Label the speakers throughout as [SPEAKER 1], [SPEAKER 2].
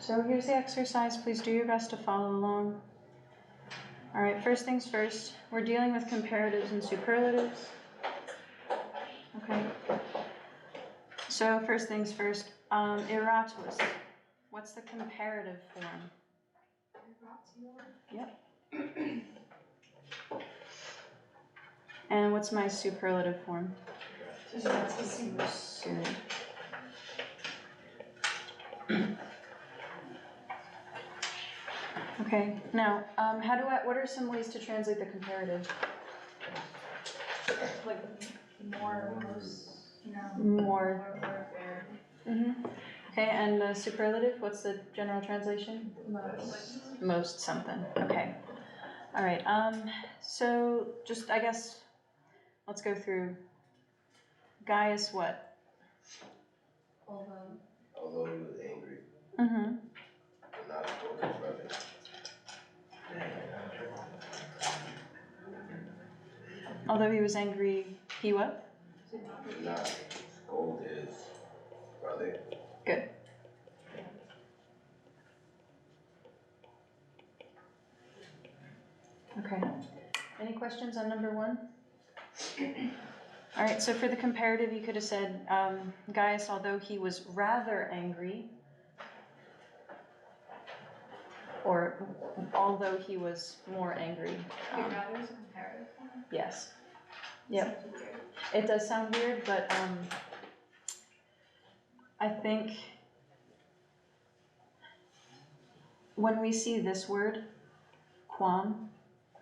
[SPEAKER 1] So here's the exercise. Please do your best to follow along. All right, first things first, we're dealing with comparatives and superlatives. Okay. So first things first, eratus. What's the comparative form? Yep. And what's my superlative form? Good. Okay, now, what are some ways to translate the comparative?
[SPEAKER 2] Like more, most,
[SPEAKER 1] More.
[SPEAKER 2] rare.
[SPEAKER 1] Okay, and the superlative, what's the general translation?
[SPEAKER 2] Most.
[SPEAKER 1] Most something, okay. All right, so just, I guess, let's go through. Gaius what?
[SPEAKER 3] Although he was angry,
[SPEAKER 1] Mm-hmm.
[SPEAKER 3] but not scold his brother.
[SPEAKER 1] Although he was angry, he what?
[SPEAKER 3] Did not scold his brother.
[SPEAKER 1] Good. Okay. Any questions on number one? All right, so for the comparative, you could have said, Gaius, although he was rather angry, or although he was more angry.
[SPEAKER 2] Rather is a comparative form?
[SPEAKER 1] Yes. Yep.
[SPEAKER 2] Sounds weird.
[SPEAKER 1] It does sound weird, but I think when we see this word, quam,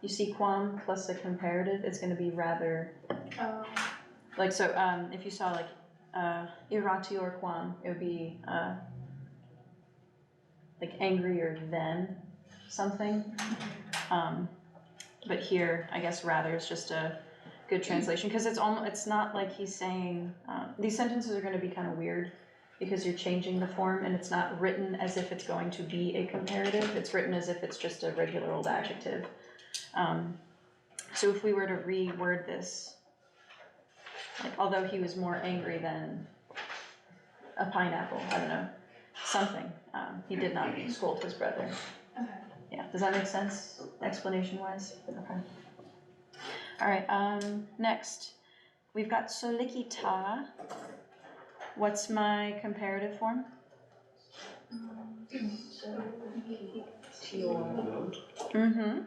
[SPEAKER 1] you see quam plus a comparative, it's going to be rather, like, so if you saw like iratior quam, it would be like angrier than something. But here, I guess rather is just a good translation, because it's not like he's saying, these sentences are going to be kind of weird because you're changing the form, and it's not written as if it's going to be a comparative, it's written as if it's just a regular old adjective. So if we were to reword this, like, although he was more angry than a pineapple, I don't know, something, he did not scold his brother.
[SPEAKER 2] Okay.
[SPEAKER 1] Yeah, does that make sense, explanation-wise? Okay. All right, next, we've got solicita. What's my comparative form? Mm-hmm.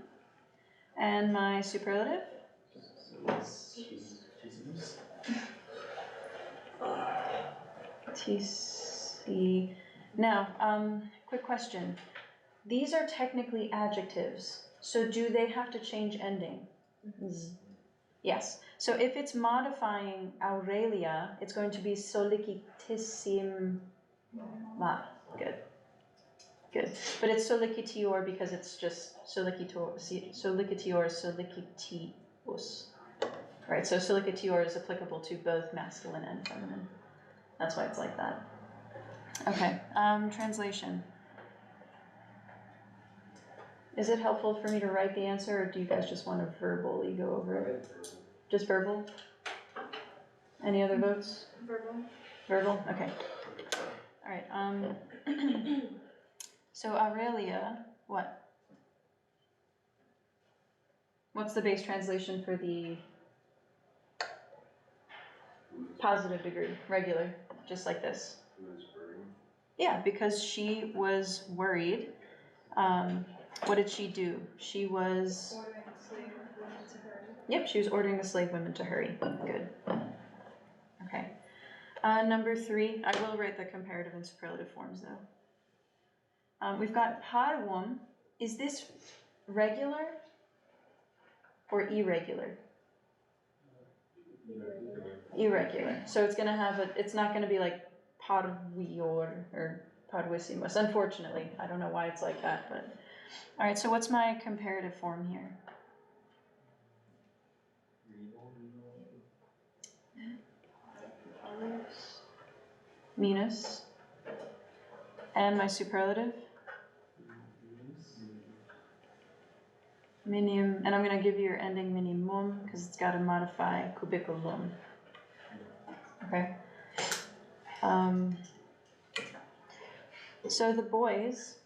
[SPEAKER 1] And my superlative? TC. Now, quick question. These are technically adjectives, so do they have to change ending? Yes. So if it's modifying Aurelia, it's going to be solicitissima. Good. Good. But it's solicitior because it's just solicitior, solicitius. Right, so solicitior is applicable to both masculine and feminine. That's why it's like that. Okay, translation. Is it helpful for me to write the answer, or do you guys just want to verbally go over it? Just verbal? Any other votes?
[SPEAKER 2] Verbal.
[SPEAKER 1] Verbal? Okay. All right, so Aurelia, what? What's the base translation for the positive degree? Regular, just like this. Yeah, because she was worried. What did she do? She was...
[SPEAKER 2] Ordering a slave women to hurry.
[SPEAKER 1] Yep, she was ordering the slave women to hurry. Good. Okay. Number 3, I will write the comparative and superlative forms though. We've got parvum. Is this regular or irregular? Irregular. So it's gonna have it's not gonna be like parvior or parvissimus, unfortunately. I don't know why it's like that, but. All right, so what's my comparative form here? Minus. And my superlative? Minim, and I'm going to give you your ending minimum because it's got to modify cubiculum. Okay. So the boys,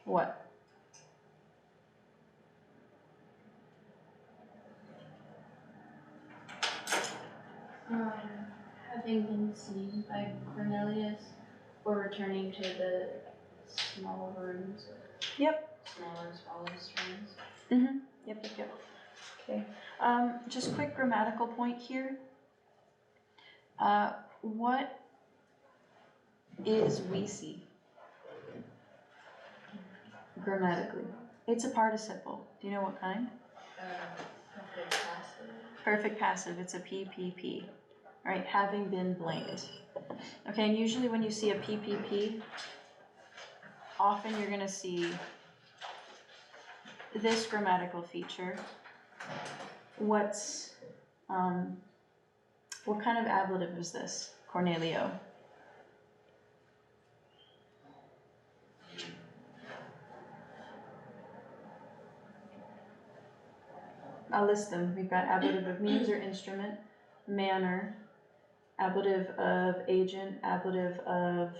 [SPEAKER 1] what?
[SPEAKER 4] Having been seen by Cornelius, or returning to the small rooms.
[SPEAKER 1] Yep.
[SPEAKER 4] Smaller, smaller streams.
[SPEAKER 1] Mm-hmm, yep. Okay, just quick grammatical point here. What is we see? Grammatically. It's a participle. Do you know what kind?
[SPEAKER 4] Perfect passive.
[SPEAKER 1] Perfect passive, it's a PPP. Right, having been blanked. Okay, and usually when you see a PPP, often you're gonna see this grammatical feature. What kind of ablative is this, Cornelio? I'll list them. We've got ablative of means or instrument, manner, ablative of agent, ablative of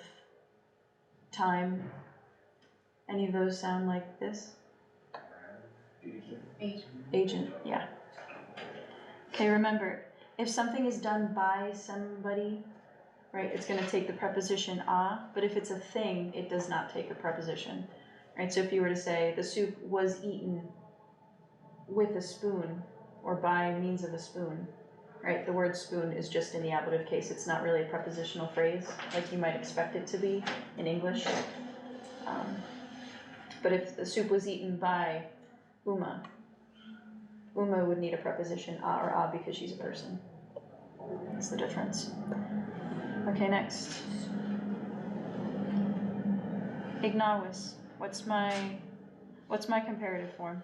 [SPEAKER 1] time. Any of those sound like this? Agent, yeah. Okay, remember, if something is done by somebody, right, it's gonna take the preposition a, but if it's a thing, it does not take a preposition, right? So if you were to say, the soup was eaten with a spoon, or by means of a spoon, right? The word spoon is just in the ablative case. It's not really a prepositional phrase like you might expect it to be in English. But if the soup was eaten by Uma would need a preposition a or a because she's a person. That's the difference. Okay, next. Ignawis. What's my comparative form?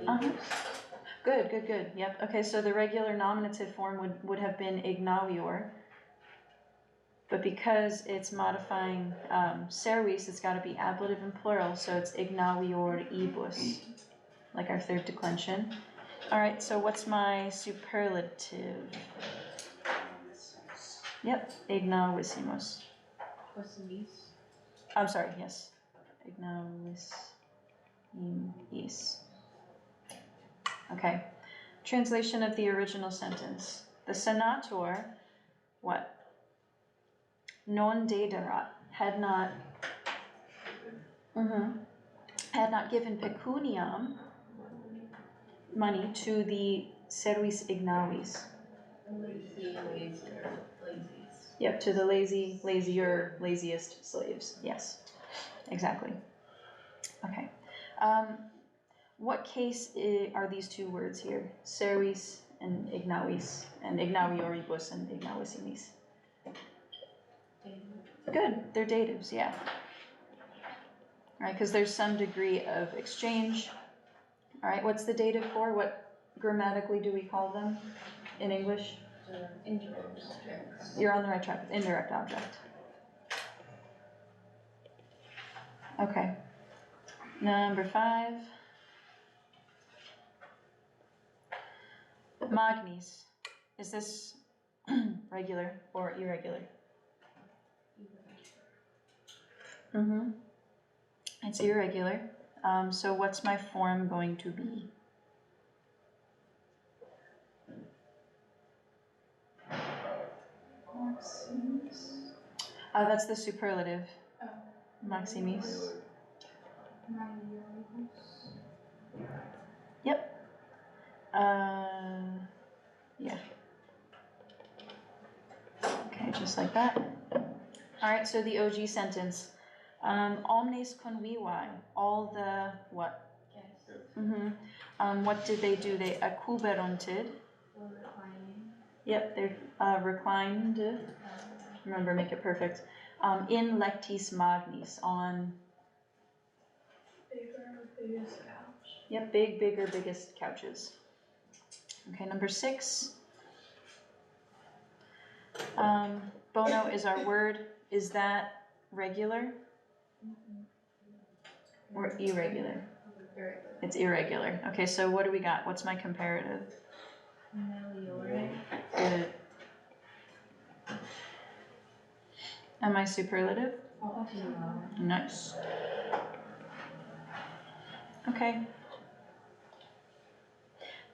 [SPEAKER 1] Uh-huh. Good. Yep. Okay, so the regular nominative form would have been ignavior. But because it's modifying servis, it's got to be ablative and plural, so it's ignavior ibus, like our third declension. All right, so what's my superlative? Yep, ignavissimus. I'm sorry, yes. Ignavissimis. Okay, translation of the original sentence. The senator, what? Non dederat, had not given pecuniam, money, to the servis ignavis. Yep, to the lazier, laziest slaves. Yes, exactly. Okay. What case are these two words here? Servis and ignavis, and ignavioribus and ignavissimis. Good, they're datives, yeah. All right, because there's some degree of exchange. All right, what's the dative for? What grammatically do we call them in English?
[SPEAKER 4] Indirect objects.
[SPEAKER 1] You're on the right track, indirect object. Okay, number 5. Magnes. Is this regular or irregular? It's irregular. So what's my form going to be?
[SPEAKER 2] Maximus.
[SPEAKER 1] That's the superlative.
[SPEAKER 2] Oh.
[SPEAKER 1] Maximis.
[SPEAKER 2] Maximus.
[SPEAKER 1] Yep. Yeah. Okay, just like that. All right, so the OG sentence. Omnes convivi, all the what?
[SPEAKER 4] Yes.
[SPEAKER 1] What did they do? They accuberonted.
[SPEAKER 4] Or reclining.
[SPEAKER 1] Yep, they're reclined. Remember, make it perfect. In lectis magnis, on.
[SPEAKER 2] Biggest couch.
[SPEAKER 1] Yep, bigger, biggest couches. Okay, number 6. Bono is our word. Is that regular or irregular?
[SPEAKER 4] irregular.
[SPEAKER 1] It's irregular. Okay, so what do we got? What's my comparative?
[SPEAKER 4] Meliore.
[SPEAKER 1] Good. And my superlative?
[SPEAKER 4] Optima.
[SPEAKER 1] Nice. Okay.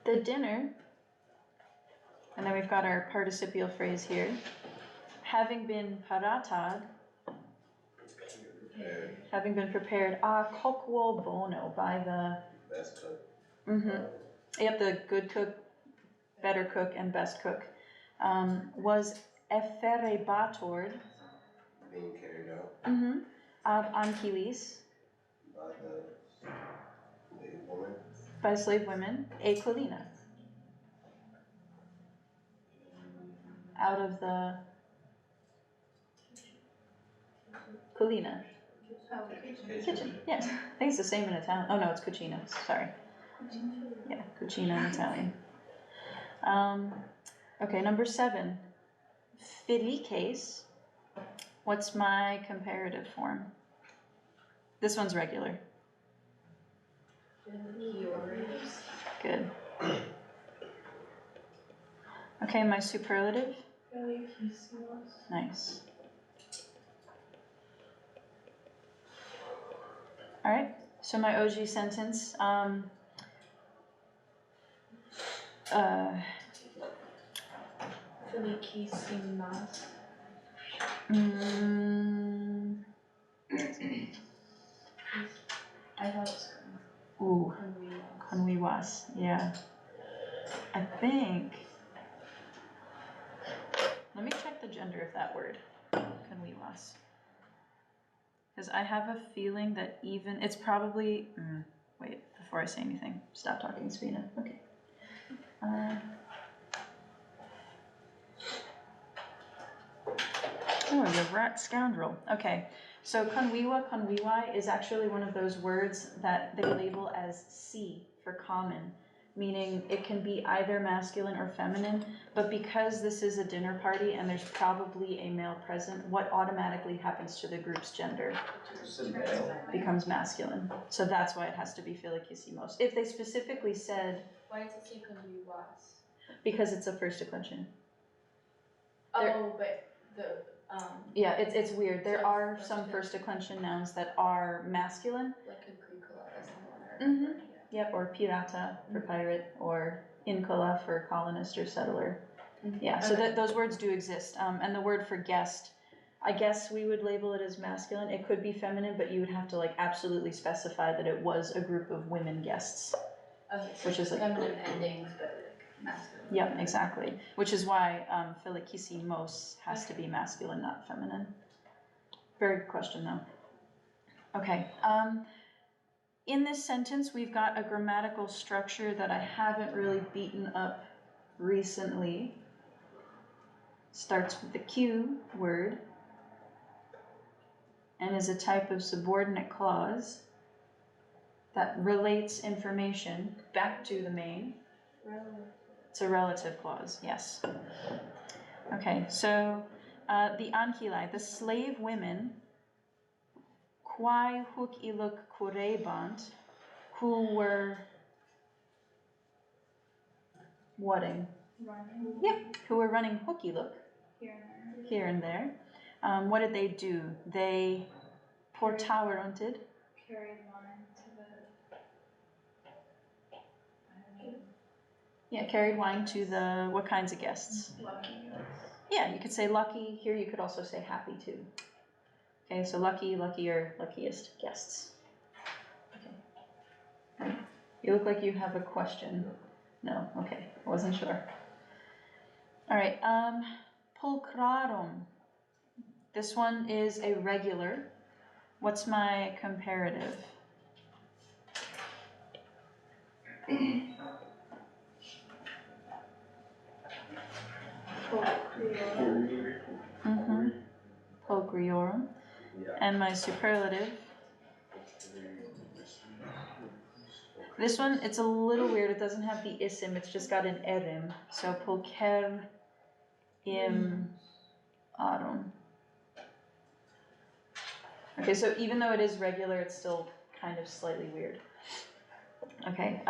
[SPEAKER 1] The dinner, and then we've got our participial phrase here. Having been paratad,
[SPEAKER 3] Prepared,
[SPEAKER 1] having been prepared, a kokwo bono, by the,
[SPEAKER 3] best cook.
[SPEAKER 1] Yep, the good cook, better cook, and best cook, was eferebatord,
[SPEAKER 3] Being carried out
[SPEAKER 1] ab anchilis,
[SPEAKER 3] by the slave woman.
[SPEAKER 1] by slave women, e colina, out of the colina, kitchen, yes, I think it's the same in Italian, oh no, it's cucina, sorry. Yeah, cucina in Italian. Okay, number 7, felices, what's my comparative form? This one's regular,
[SPEAKER 4] Yours.
[SPEAKER 1] good. Okay, my superlative,
[SPEAKER 2] Felicissimos.
[SPEAKER 1] nice. Alright, so my OG sentence,
[SPEAKER 2] Felicissimas.
[SPEAKER 1] mm,
[SPEAKER 4] I thought it was
[SPEAKER 1] ooh,
[SPEAKER 4] Conwiwas.
[SPEAKER 1] conwiwas, yeah. I think, let me check the gender of that word, conwiwas. Because I have a feeling that even, it's probably, wait, before I say anything, stop talking, Svina, okay. Oh, you're rat scoundrel. Okay, so conwiwa, conwiwai is actually one of those words that they label as C for common, meaning it can be either masculine or feminine, but because this is a dinner party and there's probably a male present, what automatically happens to the group's gender becomes masculine. So that's why it has to be felicissimos. If they specifically said,
[SPEAKER 4] Why does it say Conwiwas?
[SPEAKER 1] because it's a first declension.
[SPEAKER 4] Oh, but the,
[SPEAKER 1] Yeah, it's weird. There
[SPEAKER 4] So
[SPEAKER 1] are
[SPEAKER 4] first
[SPEAKER 1] some
[SPEAKER 4] de-
[SPEAKER 1] first declension nouns that are masculine.
[SPEAKER 4] like Agricola is the one or.
[SPEAKER 1] Yep, or pirata for pirate, or incola for colonist or settler. Yeah, so
[SPEAKER 4] Okay.
[SPEAKER 1] those words do exist. And the word for guest, I guess we would label it as masculine. It could be feminine, but you would have to like absolutely specify that it was a group of women guests.
[SPEAKER 4] Okay, so
[SPEAKER 1] Which is like-
[SPEAKER 4] feminine endings, but like masculine.
[SPEAKER 1] Yep, exactly. Which is why felicissimos has to be masculine, not feminine. Very good question, though. Okay. In this sentence, we've got a grammatical structure that I haven't really beaten up recently. Starts with the Q word and is a type of subordinate clause that relates information back to the main. It's a relative clause, yes. Okay, so the anchilai, the slave women, quai huc illuc curebant, who were whatting?
[SPEAKER 2] Running.
[SPEAKER 1] Yep, who were running hook illuc
[SPEAKER 2] Here and there.
[SPEAKER 1] here and there. What did they do? They portawerunted.
[SPEAKER 2] Carried wine to the.
[SPEAKER 1] Yeah, carried wine to the, what kinds of guests?
[SPEAKER 2] Lucky guys.
[SPEAKER 1] Yeah, you could say lucky. Here you could also say happy too. Okay, so lucky, luckier, luckiest guests. Okay. You look like you have a question. No, okay, I wasn't sure. All right, pulchrarum. This one is a regular. What's my comparative? Pulchriorum. And my superlative. This one, it's a little weird. It doesn't have the isim. It's just got an erim. So pulcher im arum. Okay, so even though it is regular, it's still kind of slightly weird. Okay,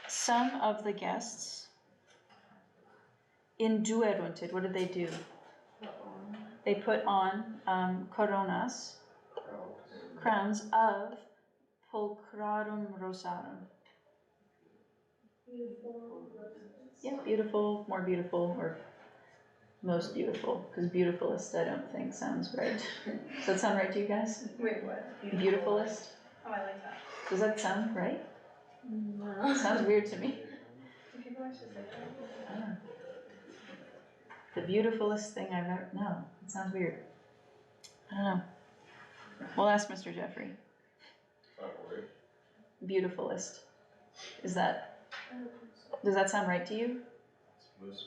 [SPEAKER 1] some of the guests induerunted, what did they do? They put on coronas, crowns of pulchrarum rosarum. Yeah, beautiful, more beautiful, or most beautiful, because beautifulest I don't think sounds right. Does that sound right to you guys?
[SPEAKER 2] Wait, what?
[SPEAKER 1] Beautifulest?
[SPEAKER 2] Oh, I like that.
[SPEAKER 1] Does that sound right?
[SPEAKER 4] No.
[SPEAKER 1] Sounds weird to me.
[SPEAKER 2] Do people actually say that?
[SPEAKER 1] I don't know. The beautifulest thing I've ever, no, it sounds weird. I don't know. We'll ask Mr. Jeffrey.
[SPEAKER 3] Not a word.
[SPEAKER 1] Beautifulest. Does that sound right to you?
[SPEAKER 3] It's most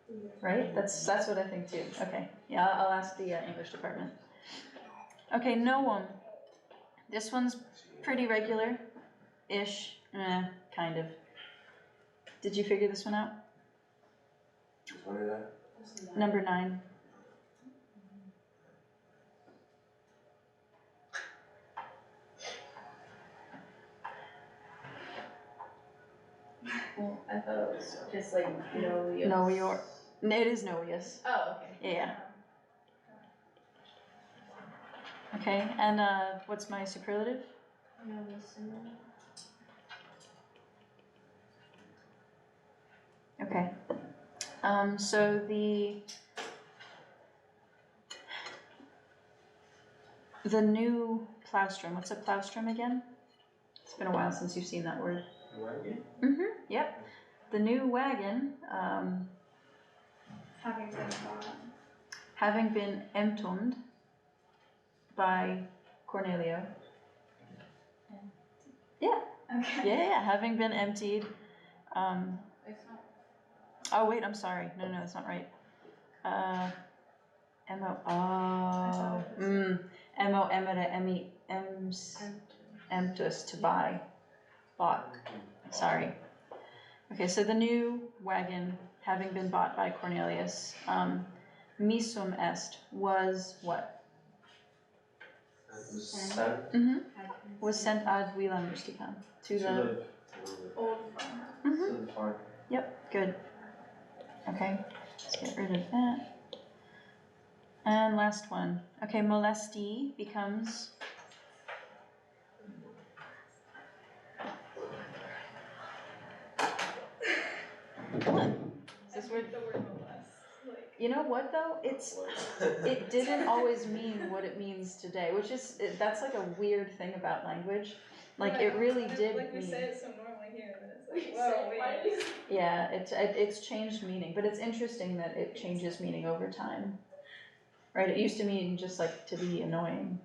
[SPEAKER 3] beautiful.
[SPEAKER 1] Right? That's what I think too. Okay. Yeah, I'll ask the English department. Okay, Noam. This one's pretty regular-ish. Kind of. Did you figure this one out?
[SPEAKER 3] Which one is that?
[SPEAKER 1] Number 9.
[SPEAKER 4] Well, I thought it was just like Novios.
[SPEAKER 1] Novior. It is Novius.
[SPEAKER 4] Oh, okay.
[SPEAKER 1] Yeah. Okay, and what's my superlative?
[SPEAKER 4] Novissimo.
[SPEAKER 1] Okay. So the new plaustrum. What's a plaustrum again? It's been a while since you've seen that word.
[SPEAKER 3] Wagon?
[SPEAKER 1] Yep. The new wagon,
[SPEAKER 2] Having been bought.
[SPEAKER 1] having been entombed by Cornelio.
[SPEAKER 2] Okay.
[SPEAKER 1] Yeah, having been emptied.
[SPEAKER 4] It's not.
[SPEAKER 1] Oh wait, I'm sorry. No, that's not right. M-O emere emi ems emptus to buy. Bought. Sorry. Okay, so the new wagon, having been bought by Cornelius, misum est, was what?
[SPEAKER 3] Sent.
[SPEAKER 1] Was sent ad vilam rusticam, to the...
[SPEAKER 2] Old farm.
[SPEAKER 1] Mhm.
[SPEAKER 3] To the farm.
[SPEAKER 1] Yep, good. Okay, let's get rid of that. And last one. Okay, molesti becomes... What? Is this word?
[SPEAKER 2] The word molest. Like.
[SPEAKER 1] You know what though? It didn't always mean what it means today, which is, that's like a weird thing about language. Like
[SPEAKER 2] Yeah,
[SPEAKER 1] it really did
[SPEAKER 2] Like we
[SPEAKER 1] mean...
[SPEAKER 2] say it so normally here, but it's like, whoa, wait.
[SPEAKER 1] Yeah, it's changed meaning, but it's interesting that it changes meaning over time. Right? It used to mean just like to be annoying.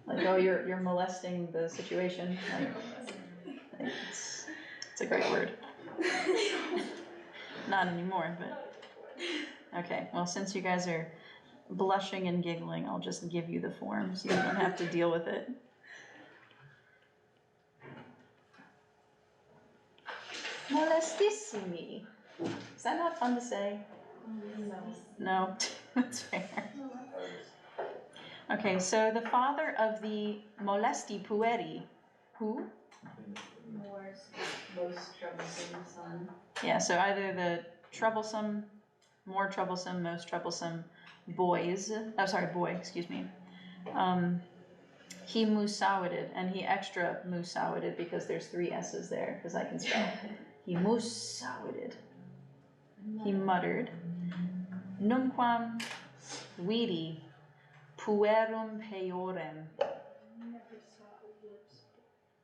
[SPEAKER 1] Like, oh, you're molesting the situation. Like it's a great word. Not anymore, but okay. Well, since you guys are blushing and giggling, I'll just give you the form so you don't have to deal with it. Molestissimi. Is that not fun to say? No, that's fair. Okay, so the father of the molesti pueri, who?
[SPEAKER 4] Most troublesome son.
[SPEAKER 1] Yeah, so either the troublesome, more troublesome, most troublesome boys, boy, excuse me. He musawided, and he extra musawided because there's 3 S's there, because I can spell. He musawided. He muttered, numquam vidi puerum peorem.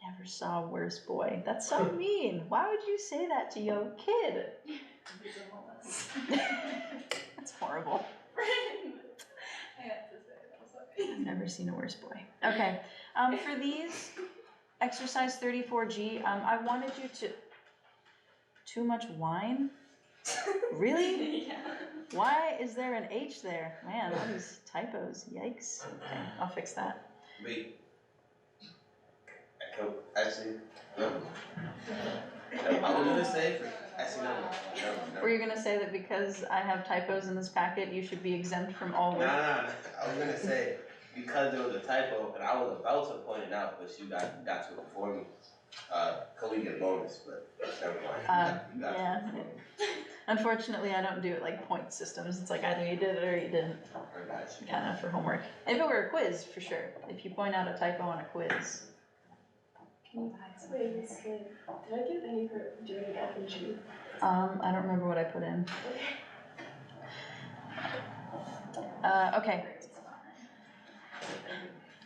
[SPEAKER 1] Never saw a worse boy. That's so mean. Why would you say that to your kid? That's horrible.
[SPEAKER 2] I had to say it, I'm sorry.
[SPEAKER 1] I've never seen a worse boy. Okay, for these, exercise 34G, I wanted you to... Too much wine? Really?
[SPEAKER 2] Yeah.
[SPEAKER 1] Why is there an H there? Man, all these typos, yikes. Okay, I'll fix that.
[SPEAKER 3] Wait. Actually, no. I was gonna say, actually, no.
[SPEAKER 1] Were you gonna say that because I have typos in this packet, you should be exempt from all
[SPEAKER 3] No,
[SPEAKER 1] work?
[SPEAKER 3] I was gonna say, because there was a typo, and I was about to point it out, but you got to it before me. Could we get a bonus? But never mind. You got
[SPEAKER 1] yeah.
[SPEAKER 3] to it before me.
[SPEAKER 1] Unfortunately, I don't do it like point systems. It's like either you did it or you didn't,
[SPEAKER 3] I got you.
[SPEAKER 1] kind of for homework. If it were a quiz, for sure. If you point out a typo on a quiz.
[SPEAKER 2] Wait, Miss Lynn, did I get any for doing F and G?
[SPEAKER 1] I don't remember what I put in. Okay.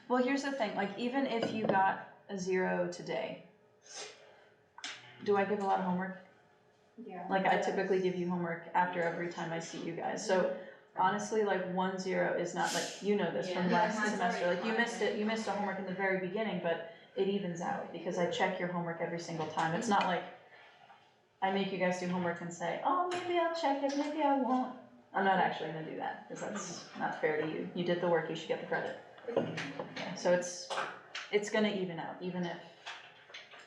[SPEAKER 1] Well, here's the thing, like even if you got a 0 today, do I give a lot of homework?
[SPEAKER 4] Yeah.
[SPEAKER 1] Like I typically give you homework after every time I see you guys. So honestly, like 1-0 is not like, you know this from
[SPEAKER 4] Yeah.
[SPEAKER 1] last
[SPEAKER 4] Mine's
[SPEAKER 1] semester,
[SPEAKER 4] already
[SPEAKER 1] like you missed a homework in the very beginning, but it evens out because I check your homework every single time. It's not like I make you guys do homework and say, oh, maybe I'll check it, maybe I won't. I'm not actually gonna do that because that's not fair to you. You did the work, you should get the credit. Yeah, so it's gonna even out, even if,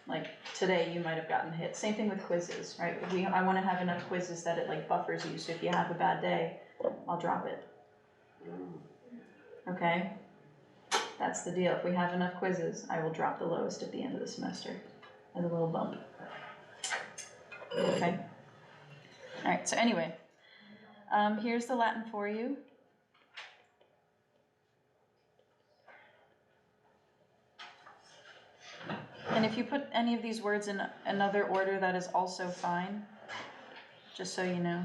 [SPEAKER 1] like, today you might have gotten hit. Same thing with quizzes, right? I wanna have enough quizzes that it like buffers you, so if you have a bad day, I'll drop it. Okay? That's the deal. If we have enough quizzes, I will drop the lowest at the end of the semester as a little bump. Okay? Alright, so anyway, here's the Latin for you. And if you put any of these words in another order, that is also fine, just so you know.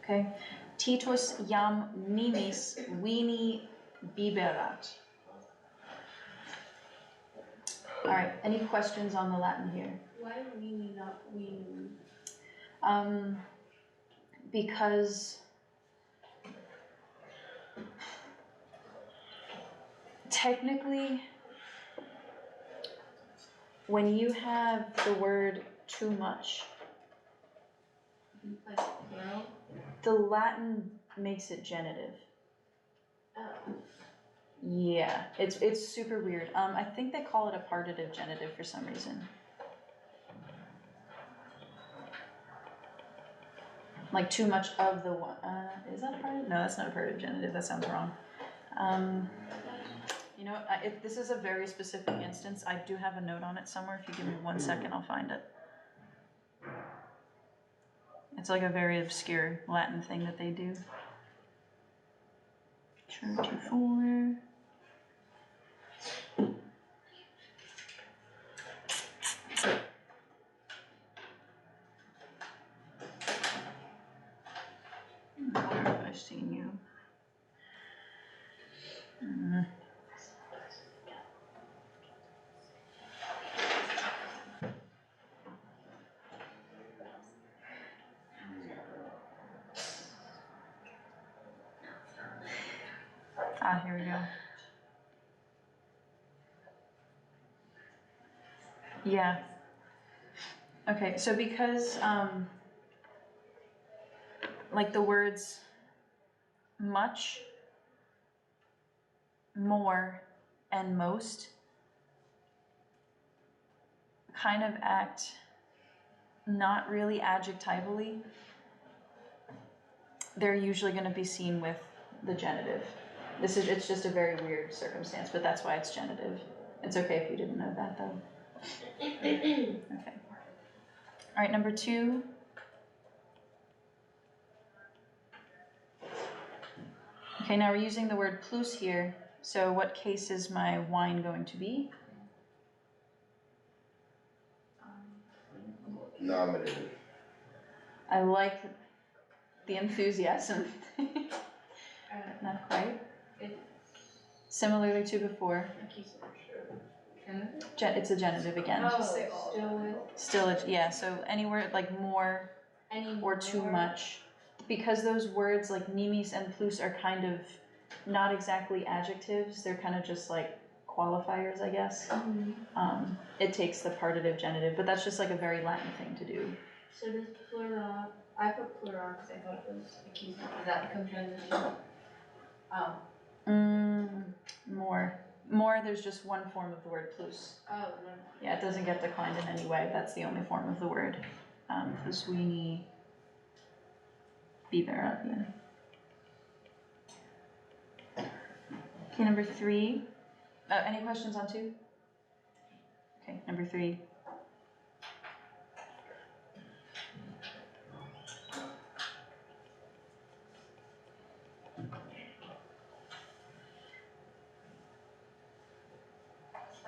[SPEAKER 1] Okay, Titus jam nimis vini biberat. All right, any questions on the Latin here?
[SPEAKER 4] Why weenie, not weenie?
[SPEAKER 1] Because technically, when you have the word too much,
[SPEAKER 4] Like plural?
[SPEAKER 1] the Latin makes it genitive.
[SPEAKER 4] Oh.
[SPEAKER 1] Yeah, it's super weird. I think they call it a partitive genitive for some reason. Like too much of the one. Is that a partitive? No, that's not a partitive genitive. That sounds wrong. You know, this is a very specific instance. I do have a note on it somewhere. If you give me 1 second, I'll find it. It's like a very obscure Latin thing that they do. 24. Where have I seen you? Here we go. Yeah. Okay, so because, like the words much, more, and most kind of act not really adjectivally, they're usually going to be seen with the genitive. It's just a very weird circumstance, but that's why it's genitive. It's okay if you didn't know that though. Okay. All right, number 2. Okay, now we're using the word plus here. So what case is my wine going to be?
[SPEAKER 3] Nominative.
[SPEAKER 1] I like the enthusiasm. Not quite. Similarly to before. It's a genitive again.
[SPEAKER 4] Oh,
[SPEAKER 2] Say all.
[SPEAKER 4] still with
[SPEAKER 1] Still, yeah, so any word like more
[SPEAKER 4] any
[SPEAKER 1] or too
[SPEAKER 4] more?
[SPEAKER 1] much. Because those words like nimis and plus are kind of not exactly adjectives, they're kind of just like qualifiers, I guess.
[SPEAKER 4] Mhm.
[SPEAKER 1] It takes the partitive genitive, but that's just like a very Latin thing to do.
[SPEAKER 4] So does plural, I put plural because I thought it was accusing. Does that become transition? Oh.
[SPEAKER 1] More, there's just one form of the word plus.
[SPEAKER 4] Oh, no.
[SPEAKER 1] Yeah, it doesn't get declined in any way, that's the only form of the word. Plus we need be there at the end. Okay, number 3. Any questions on 2? Okay, number 3.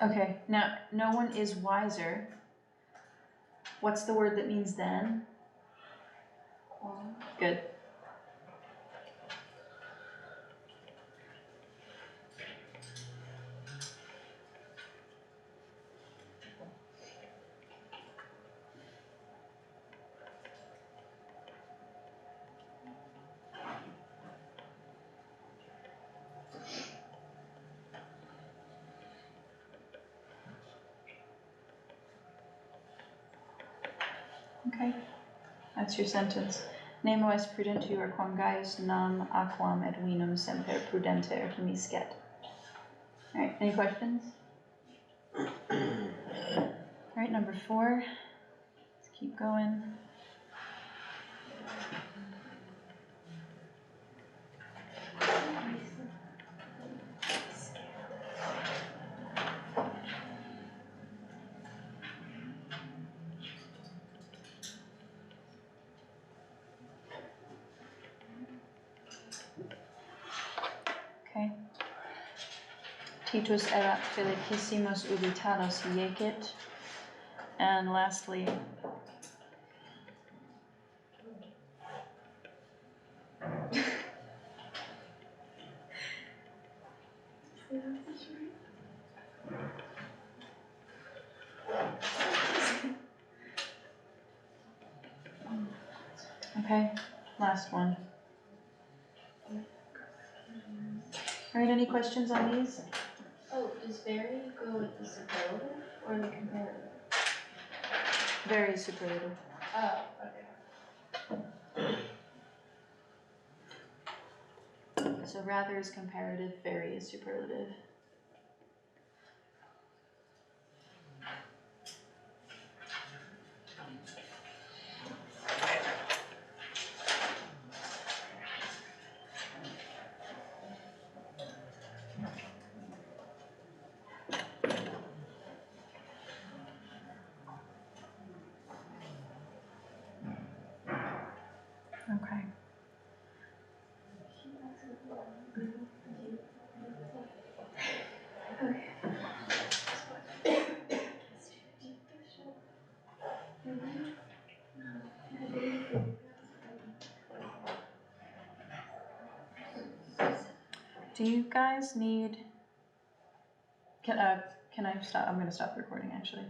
[SPEAKER 1] Okay, now, no one is wiser. What's the word that means then? Good. Okay, that's your sentence. Nemo est prudentior quam Gaius nam aquam et vinum semper prudenter miscet. Alright, any questions? Alright, number 4. Let's keep going. Okay. Titus erat felicissimus ubi talos iecit. And lastly, okay, last one. Alright, any questions on these?
[SPEAKER 4] Oh, does very go with the superlative or the comparative?
[SPEAKER 1] Very superlative.
[SPEAKER 4] Oh, okay.
[SPEAKER 1] So rather is comparative, very is superlative. Okay. Do you guys need, can I stop? I'm gonna stop recording actually.